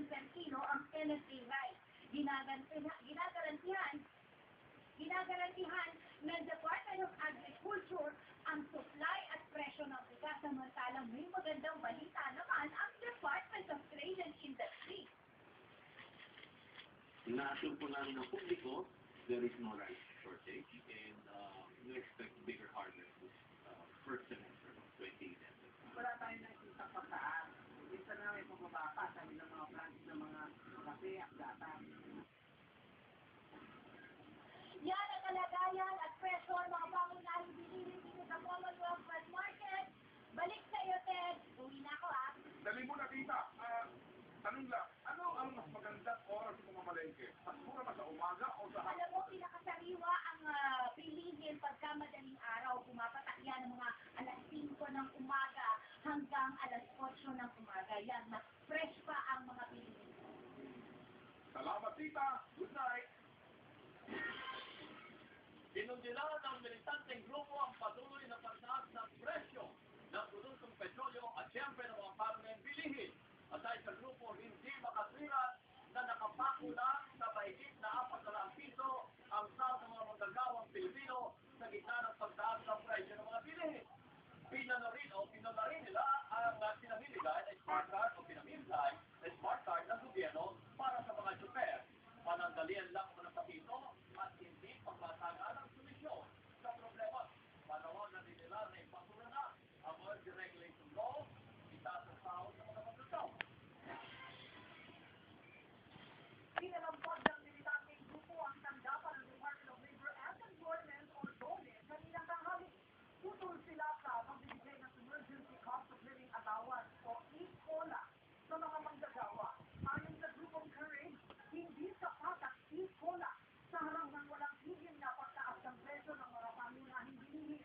Centino ang NSA rights. Ginagarantihan ng Department of Agriculture ang supply at presyo ng bigas, samantalang may magandang balita naman ang Department of Trade and Industry. Na-assure po namin ng publiko, there is no rice shortage and we expect bigger harvest this first semester of 2011. Wala tayong nakikita pagkaan. Isa na may pagbabakas sabi ng mga branch ng mga kape at data. Yan ang kalagayan at presyo ng mga pangunahing bilihin dito sa Commonwealth Wet Market. Balik sa iyo, Ted. Uwi na ako, ah. Dali mo na, tita. Tanong lang, ano ang mas magandang oras sa mamalengke? Mas mura ba sa umaga o sa hapon? Alam mo, pinakasariwa ang bilihin pagka madaling araw. Pumapatak yan ng mga alas 5 ng umaga hanggang alas 8 ng umaga. Yan, mas fresh pa ang mga bilihin. Salamat, tita. Good night. Pinundilan ng militanteng grupo ang patuloy na pagtaas ng presyo ng produktong petrolyo at siyempre ng mga karneng bilihin. At dahil sa grupo hindi makatwiran na nakapako lang sa mahigit na 400 piso ang sahod ng mga manggagawang Pilipino sa gitna ng pagtaas ng presyo ng mga bilihin. Pinanarin nila ang pinamimigay na smart card o pinamimigay na smart card ng gobyerno para sa mga tsuper. Panandalian lang muna sa piso at hindi pagmatagal ang solusyon sa problema. Panawagan din nila na ipasura na ang merger regulation law, itaas ang sahod ng mga manggagawa. Pinalampag ng militanteng grupo ang tanggapan ng Department of Labor and Employment o DOLE kaninang tanghali. Putol sila sa magbibigay ng Emergency Cost of Living Allowance o ECOLA sa mga manggagawa. Ayon sa grupong Courage, hindi sapat ang ECOLA sa harap ng walang higil na pagtaas ng presyo ng mga pangunahing bilihin.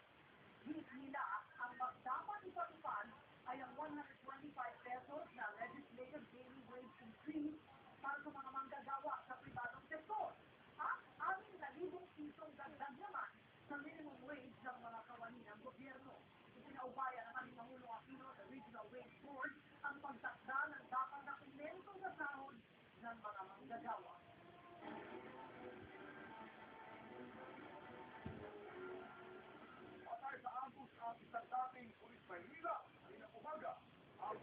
Higit nila ang magdapat ipatupad ay ang 125 pesos na legislative daily wage increase para sa mga manggagawa sa pribadong sektor at 6,000 pisong dagdag naman sa minimum wage ng mga kawani ng gobyerno. Ipinaubaya naman ni Pangulong Aquino sa Regional Wage Board ang pagtakda ng dapat na aumento sa sahod ng mga manggagawa. Patay sa ambus ang isang dating pulis Maynila, ay umaga, ang